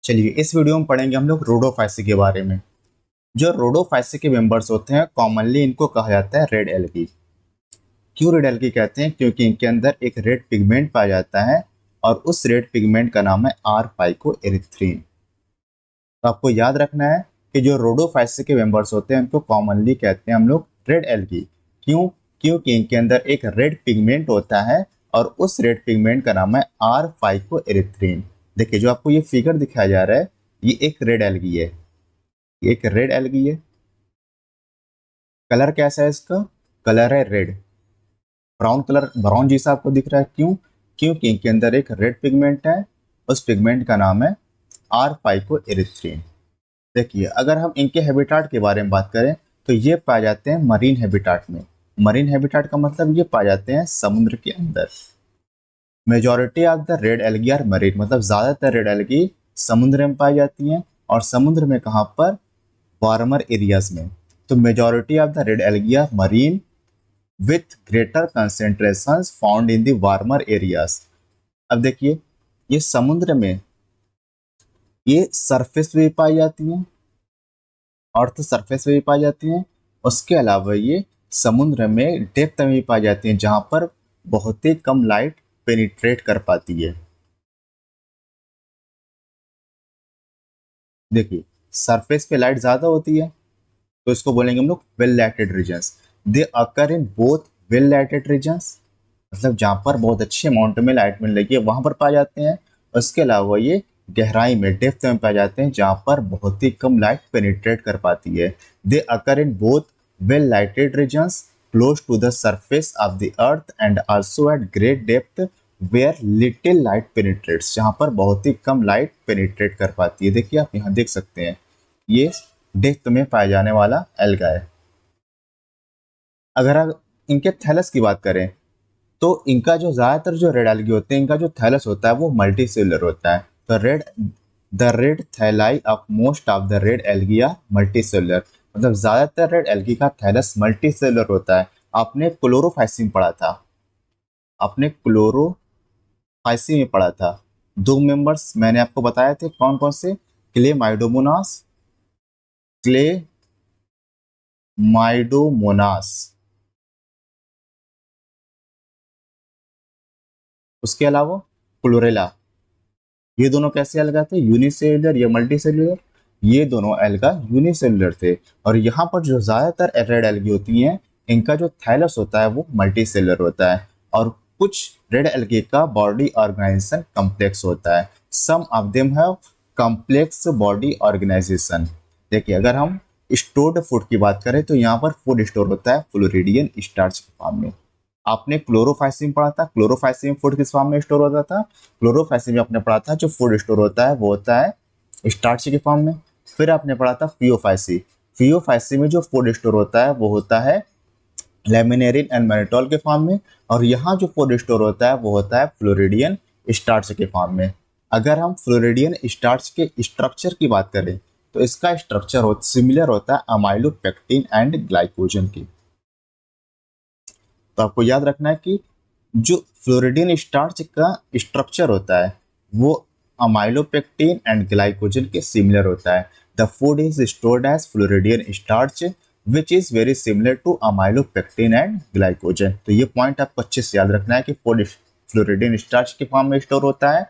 चलिए इस वीडियो में पढ़ेंगे हम लोग रोडोफाइसी के बारे में। जो रोडोफाइसी के मेंबर्स होते हैं कॉमनली इनको कहा जाता है रेड एल्गी। क्यों रेड एल्गी कहते हैं? क्योंकि इनके अंदर एक रेड पिगमेंट पाया जाता है और उस रेड पिगमेंट का नाम है आर फाइकोएरिथ्रिन। तो आपको याद रखना है कि जो रोडोफाइसी के मेंबर्स होते हैं उनको कॉमनली कहते हैं हम लोग रेड एल्गी। क्यों? क्योंकि इनके अंदर एक रेड पिगमेंट होता है और उस रेड पिगमेंट का नाम है आर फाइकोएरिथ्रिन। देखिए जो आपको ये फिगर दिखाया जा रहा है ये एक रेड एल्गी है। ये एक रेड एल्गी है। कलर कैसा है इसका? कलर है रेड, ब्राउन कलर, ब्राउन जैसा आपको दिख रहा है। क्यों? क्योंकि इनके अंदर एक रेड पिगमेंट है, उस पिगमेंट का नाम है आर फाइकोएरिथ्रिन। देखिए अगर हम इनके हैबिटाट के बारे में बात करें तो ये पाए जाते हैं मरीन हैबिटाट में। मरीन हैबिटाट का मतलब ये पाए जाते हैं समुद्र के अंदर। Majority of the red algae are marine, मतलब ज्यादातर रेड एल्गी समुद्र में पाई जाती हैं। और समुद्र में कहाँ पर? वार्मर एरियाज में। तो majority of the red algae are marine with greater concentrations found in the warmer areas. अब देखिए ये समुद्र में ये सरफेस पे भी पाई जाती हैं, अर्थ सरफेस पे भी पाई जाती हैं। उसके अलावा ये समुद्र में डेप्थ में भी पाई जाती हैं जहां पर बहुत ही कम लाइट पेनिट्रेट कर पाती है। देखिए सरफेस पे लाइट ज्यादा होती है तो इसको बोलेंगे हम लोग well lighted regions. They occur in both well lighted regions, मतलब जहाँ पर बहुत अच्छे अमाउंट में लाइट मिल रही है वहां पर पाए जाते हैं। उसके अलावा ये गहराई में डेप्थ में पाए जाते हैं जहाँ पर बहुत ही कम लाइट पेनिट्रेट कर पाती है। They occur in both well lighted regions close to the surface of the earth and also at great depth where little light penetrates, जहाँ पर बहुत ही कम लाइट पेनिट्रेट कर पाती है। देखिए आप यहाँ देख सकते हैं ये डेप्थ में पाए जाने वाला एल्गा है। अगर आप इनके थैलस की बात करें तो इनका जो ज्यादातर जो रेड एल्गी होते हैं इनका जो थैलस होता है वो मल्टी सेलुलर होता है। तो red thalli of most of the red algae are multi cellular, मतलब ज्यादातर रेड एल्गी का थैलस मल्टी सेलुलर होता है। आपने क्लोरोफाइसिन पढ़ा था, आपने क्लोरोफाइसिन में पढ़ा था। दो मेंबर्स मैंने आपको बताए थे कौन कौन से, क्लेमाइडोमोनास, क्लेमाइडोमोनास, उसके अलावा क्लोरेला। ये दोनों कैसे अलगा थे? यूनिसेल्युलर या मल्टी सेल्युलर? ये दोनों एल्गा यूनिसेल्युलर थे। और यहाँ पर जो ज्यादातर रेड एल्गी होती हैं इनका जो थैलस होता है वो मल्टी सेल्युलर होता है। और कुछ रेड एल्गी का बॉडी ऑर्गेनाइजेशन कम्प्लेक्स होता है। Some of them have complex body organisation. देखिए अगर हम स्टोर्ड फूड की बात करें तो यहाँ पर फूड स्टोर होता है फ्लोरिडियन स्टार्च के फॉर्म में। आपने क्लोरोफाइसिन पढ़ा था, क्लोरोफाइसिन फूड किस फॉर्म में स्टोर होता था? क्लोरोफाइसिन में आपने पढ़ा था जो फूड स्टोर होता है वो होता है स्टार्च के फॉर्म में। फिर आपने पढ़ा था फियोफाइसी, फियोफाइसी में जो फूड स्टोर होता है वो होता है लेमिनेरिन एंड मैनिटोल के फॉर्म में। और यहाँ जो फूड स्टोर होता है वो होता है फ्लोरिडियन स्टार्च के फॉर्म में। अगर हम फ्लोरिडियन स्टार्च के स्ट्रक्चर की बात करें तो इसका स्ट्रक्चर सिमिलर होता है अमाइलोपेक्टिन एंड ग्लाइकोजन की। तो आपको याद रखना है कि जो फ्लोरिडियन स्टार्च का स्ट्रक्चर होता है वो अमाइलोपेक्टिन एंड ग्लाइकोजन के सिमिलर होता है। The food is stored as floridean starch which is very similar to amylopectin and glycogen. तो ये पॉइंट आपको अच्छे से याद रखना है कि फूड फ्लोरिडियन स्टार्च के फॉर्म में स्टोर होता है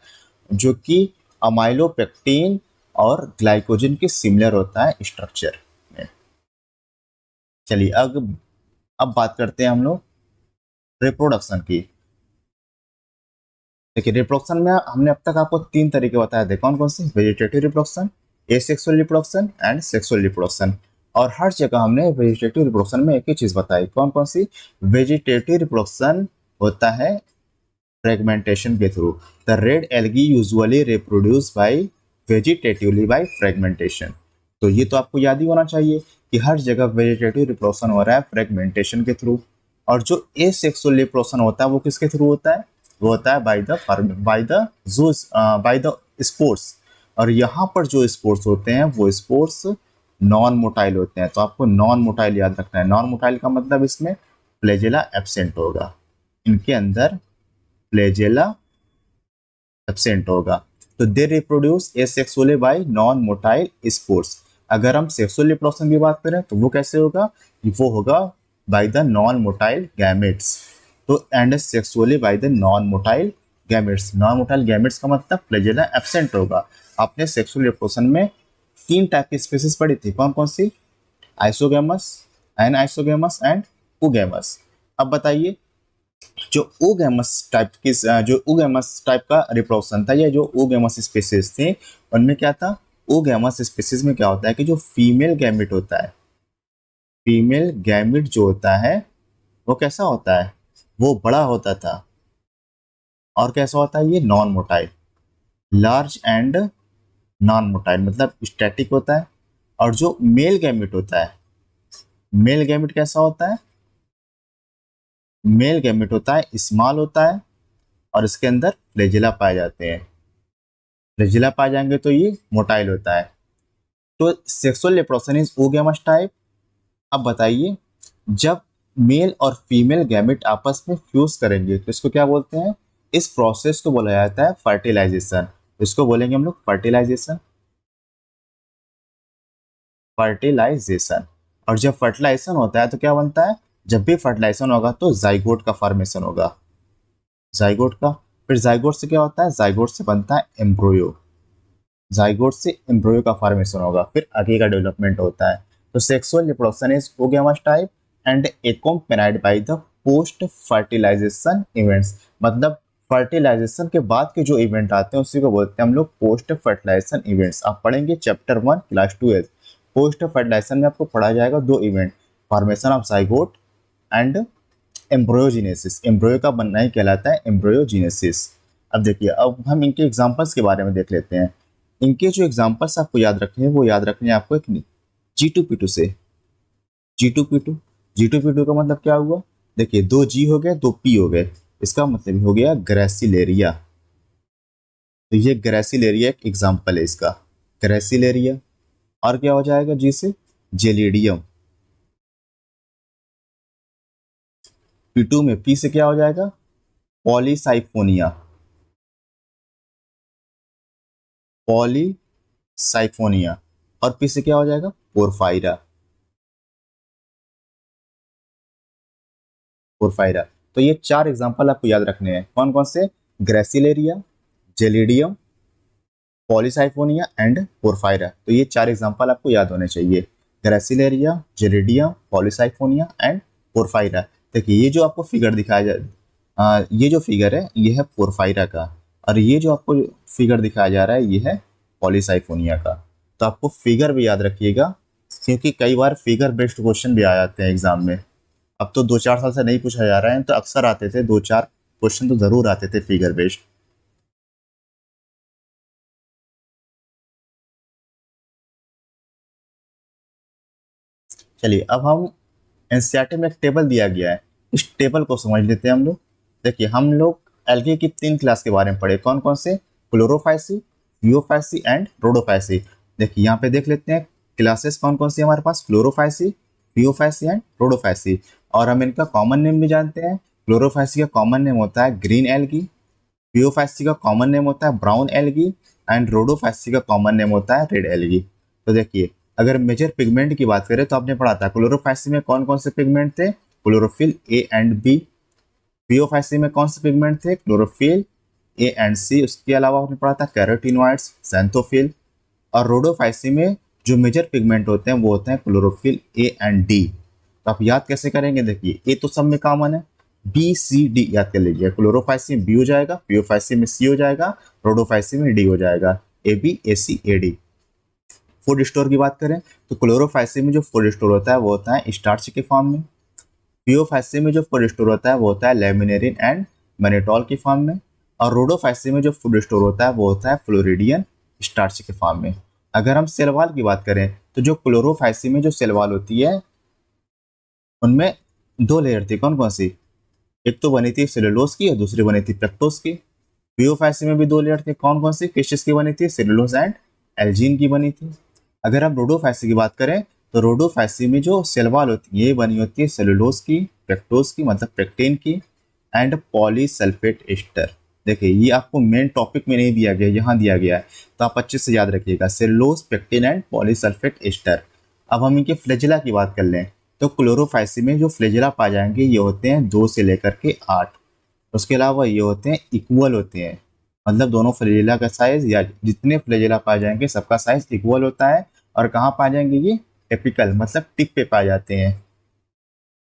जो कि अमाइलोपेक्टिन और ग्लाइकोजन के सिमिलर होता है स्ट्रक्चर में। चलिए अब बात करते हैं हम लोग रिप्रोडक्शन की। देखिए रिप्रोडक्शन में हमने अब तक आपको तीन तरीके बताए थे, कौन कौन से? Vegetative reproduction, asexual reproduction and sexual reproduction. और हर जगह हमने वेजिटेटिव रिप्रोडक्शन में एक ही चीज बताई, कौन कौन सी? वेजिटेटिव रिप्रोडक्शन होता है फ्रेगमेंटेशन के through. The red algae usually reproduce by vegetatively by fragmentation. तो ये तो आपको याद ही होना चाहिए कि हर जगह वेजिटेटिव रिप्रोडक्शन हो रहा है फ्रेगमेंटेशन के थ्रू। और जो एसेक्सुअल रिप्रोडक्शन होता है वो किसके थ्रू होता है? वो होता है बाय द स्पोर्स। और यहाँ पर जो स्पोर्स होते हैं वो स्पोर्स नॉन मोटाइल होते हैं। तो आपको नॉन मोटाइल याद रखना है। नॉन मोटाइल का मतलब इसमें फ्लैजेला एब्सेंट होगा, इनके अंदर फ्लैजेला एब्सेंट होगा। तो they reproduce asexually bye non motile spores. अगर हम सेक्सुअल रिप्रोडक्शन की बात करें तो वो कैसे होगा, वो होगा by the non motile gametes. तो and sexually by the non motile gametes. Non motile gametes का मतलब फ्लैजेला एब्सेंट होगा। आपने सेक्सुअल रिप्रोडक्शन में 3 टाइप की स्पीसीज पढ़ी थी, कौन कौन सी? Isogamous, anisogamous and oogamous. अब बताइए, जो ओगैमस टाइप का रिप्रोडक्शन था, या जो ओगैमस स्पीसीज थे, उनमें क्या था? ओगैमस स्पीसीज में क्या होता है कि जो फीमेल गैमिट होता है, फीमेल गैमिट जो होता है वो कैसा होता है? वो बड़ा होता था। और कैसा होता है? ये non motile, large and non motile, मतलब स्टैटिक होता है। और जो मेल गैमिट होता है, मेल गैमिट कैसा होता है? मेल गैमिट होता है स्मॉल होता है, और इसके अंदर फ्लैजेला पाए जाते हैं। फ्लैजेला पाए जाएंगे तो ये मोटाइल होता है। तो sexual reproduction is oogamous type. अब बताइए, जब मेल और फीमेल गैमेट आपस में फ्यूज करेंगे तो इसको क्या बोलते हैं? इस प्रोसेस को बोला जाता है फर्टिलाइजेशन। इसको बोलेंगे हम लोग फर्टिलाइजेशन, फर्टिलाइजेशन। और जब फर्टिलाइजेशन होता है तो क्या बनता है? जब भी फर्टिलाइजेशन होगा तो जाइगोट का फॉर्मेशन होगा, जाइगोट का। फिर जाइगोट से क्या होता है? जाइगोट से बनता है एम्ब्रोयो, जाइगोट से एम्ब्रोयो का फॉर्मेशन होगा, फिर आगे का डेवलपमेंट होता है। तो sexual reproduction is oogamous type and accompanied by the post fertilization events. मतलब फर्टिलाइजेशन के बाद के जो इवेंट आते हैं उसी को बोलते हैं हम लोग पोस्ट फर्टिलाइजेशन इवेंट्स। आप पढ़ेंगे चैप्टर 1 क्लास 12। पोस्ट फर्टिलाइजेशन में आपको पढ़ा जाएगा 2 event, formation of zygote and embryogenesis. Embryo का बनना ही कहलाता है एम्ब्रोयोजेनेसिस। अब देखिए, अब हम इनके एग्जांपल्स के बारे में देख लेते हैं। इनके जो एग्जांपल्स आपको याद रखने हैं वो याद रखने हैं आपको एक G2P2 से। G2P2, G2P2 का मतलब क्या हुआ? देखिए, 2 G हो गए, 2 P हो गए, इसका मतलब हो गया ग्रेसिलेरिया। तो ये ग्रेसिलेरिया एक एग्जाम्पल है इसका, ग्रेसिलेरिया। और क्या हो जाएगा G से? जेलिडियम। P2 में P से क्या हो जाएगा? Polysiphonia, Polysiphonia. और P से क्या हो जाएगा? पोरफाइरा, पोरफाइरा। तो ये 4 एग्जांपल आपको याद रखने हैं, कौन कौन से? Gracilaria, Gelidium, Polysiphonia and Porphyra. तो ये 4 एग्जांपल आपको याद होने चाहिए, Gracilaria, Gelidium, Polysiphonia and Porphyra. देखिए, ये जो आपको फिगर दिखाया जाए, ये जो फिगर है ये है पोरफाइरा का, और ये जो आपको फिगर दिखाया जा रहा है ये है पॉलीसाइफोनिया का। तो आपको फिगर भी याद रखिएगा, क्योंकि कई बार फिगर बेस्ड क्वेश्चन भी आ जाते हैं एग्जाम में। अब तो 2-4 साल से नहीं पूछा जा रहा है, तो अक्सर आते थे, 2-4 क्वेश्चन तो जरूर आते थे फिगर बेस्ड। चलिए, अब हम एनसीईआरटी में एक टेबल दिया गया है, इस टेबल को समझ लेते हैं हम लोग। देखिए, हम लोग एल्गी की 3 क्लास के बारे में पढ़े, कौन कौन से? Chlorophyceae, Phaeophyceae and Rhodophyceae. देखिए, यहाँ पे देख लेते हैं क्लासेस कौन कौन सी हमारे पास, क्लोरोफाइसी, थियोफाइसी एंड रोडोफाइसी। और हम इनका कॉमन नेम भी जानते हैं। क्लोरोफाइसी का कॉमन नेम होता है ग्रीन एल्गी, थियोफाइसी का कॉमन नेम होता है ब्राउन एल्गी, एंड रोडोफाइसी का कॉमन नेम होता है रेड एल्गी। तो देखिए, अगर मेजर पिगमेंट की बात करें तो आपने पढ़ा था क्लोरोफाइसी में कौन कौन से पिगमेंट थे? Chlorophyll A and B. Phaeophyceae में कौन से पिगमेंट थे? Chlorophyll A and C. उसके अलावा आपने पढ़ा था कैरोटीनॉइड्स, xanthophyll। और रोडोफाइसी में जो मेजर पिगमेंट होते हैं वो होते हैं क्लोरोफिल ए एंड डी। तो आप याद कैसे करेंगे? देखिए, ए तो सब में कॉमन है, बी सी डी याद कर लीजिए। क्लोरोफाइसी में बी हो जाएगा, थियोफाइसी में सी हो जाएगा, रोडोफाइसी में डी हो जाएगा, A B A C A D. Food store की बात करें तो क्लोरोफाइसी में जो फूड स्टोर होता है वो होता है स्टार्च के फॉर्म में। थियोफाइसी में जो फूड स्टोर होता है वो होता है लेमिनेरिन एंड मैनेटॉल की फॉर्म में। और रोडोफाइसी में जो फूड स्टोर होता है वो होता है फ्लोरिडियन स्टार्च के फॉर्म में। अगर हम सेल वॉल की बात करें तो जो क्लोरोफाइसी में जो सेल वॉल होती है उनमें 2 लेयर थी, कौन कौन सी? एक तो बनी थी सेलुलोज की और दूसरी बनी थी पेप्टोज की। थियोफाइसी में भी 2 लेयर थे, कौन कौन सी? किस चीज की बनी थी? सेलुलोज एंड एल्जीन की बनी थी। अगर हम रोडोफाइसी की बात करें तो रोडोफाइसी में जो सेल वॉल होती है ये बनी होती है सेलुलोज की, पेक्टोज की मतलब पेक्टिन की, एंड पॉलीसल्फेट एस्टर। देखिए ये आपको मेन टॉपिक में नहीं दिया गया, यहाँ दिया गया है, तो आप अच्छे से याद रखिएगा, cellulose, pectin and polysulphate ester. अब हम इनके फ्लैजेला की बात कर लें तो क्लोरोफाइसी में जो फ्लैजेला पाए जाएंगे ये होते हैं 2 से लेकर के 8। उसके अलावा ये होते हैं इक्वल होते हैं, मतलब दोनों फ्लैजेला का साइज या जितने फ्लैजेला पाए जाएंगे सबका साइज इक्वल होता है। और कहाँ पाए जाएंगे ये, टिपिकल मतलब टिप पे पाए जाते हैं।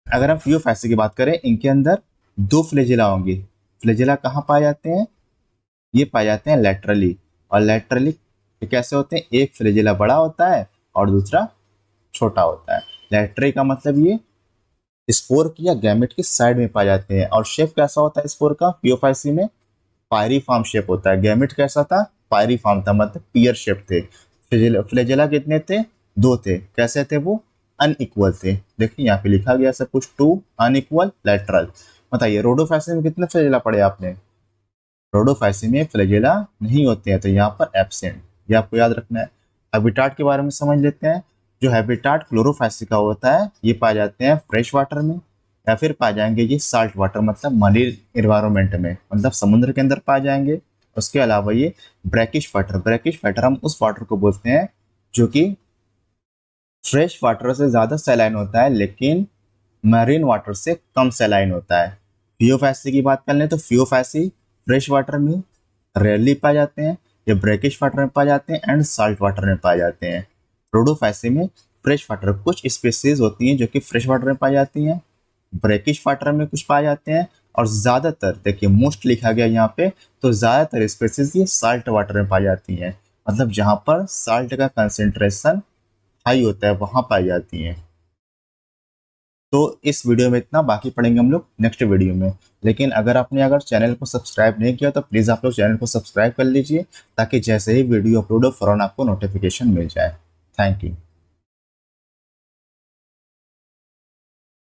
अगर हम फियोफैसी की बात करें, इनके अंदर 2 फ्लैजेला होंगे। फ्लैजेला कहाँ पाए जाते हैं, ये पाए जाते हैं लैटरली। और लैटरली कैसे होते हैं, एक फ्लैजेला बड़ा होता है और दूसरा छोटा होता है। लैटरी का मतलब ये स्पोर की या गैमेट की साइड में पाए जाते हैं। और शेप कैसा होता है स्पोर का, पियोफाइसी में पायरीफॉर्म शेप होता है। गैमेट कैसा था, पायरीफॉर्म था, मतलब पियर शेप थे। फ्लैजेला कितने थे, 2 थे। कैसे थे वो, अनइक्वल थे। देखिए यहाँ पे लिखा गया सब कुछ, 2 अनइक्वल लैटरल। बताइए रोडोफाइसी में कितने फ्लैजेला पढ़े आपने, रोडोफाइसी में फ्लैजेला नहीं होते हैं, तो यहाँ पर एब्सेंट, ये आपको याद रखना है। हैबिटाट के बारे में समझ लेते हैं। जो हैबिटाट क्लोरोफाइसी का होता है ये पाए जाते हैं फ्रेश वाटर में, या फिर पाए जाएंगे ये साल्ट वाटर मतलब मरीन इन्वायरमेंट में, मतलब समुद्र के अंदर पाए जाएंगे। उसके अलावा ये ब्रैकिश वाटर, ब्रैकिश वाटर हम उस वाटर को बोलते हैं जो कि फ्रेश वाटर से ज़्यादा सैलाइन होता है लेकिन मरीन वाटर से कम सैलाइन होता है। फियोफैसी की बात कर लें तो फियोफैसी फ्रेश वाटर में रेयरली पाए जाते हैं, या ब्रैकिश वाटर में पाए जाते हैं एंड साल्ट वाटर में पाए जाते हैं। रोडोफैसी में फ्रेश वाटर कुछ स्पीसीज होती हैं जो कि फ्रेश वाटर में पाई जाती हैं, ब्रैकिश वाटर में कुछ पाए जाते हैं, और ज़्यादातर देखिए मोस्ट लिखा गया यहाँ पे, तो ज़्यादातर स्पीसीज ये साल्ट वाटर में पाई जाती हैं, मतलब जहाँ पर साल्ट का कंसेंट्रेशन हाई होता है वहाँ पाई जाती हैं। तो इस वीडियो में इतना, बाकी पढ़ेंगे हम लोग नेक्स्ट वीडियो में। लेकिन अगर आपने अगर चैनल को सब्सक्राइब नहीं किया तो प्लीज़ आप लोग चैनल को सब्सक्राइब कर लीजिए, ताकि जैसे ही वीडियो अपलोड हो फ़ौरन आपको नोटिफिकेशन मिल जाए। Thank you.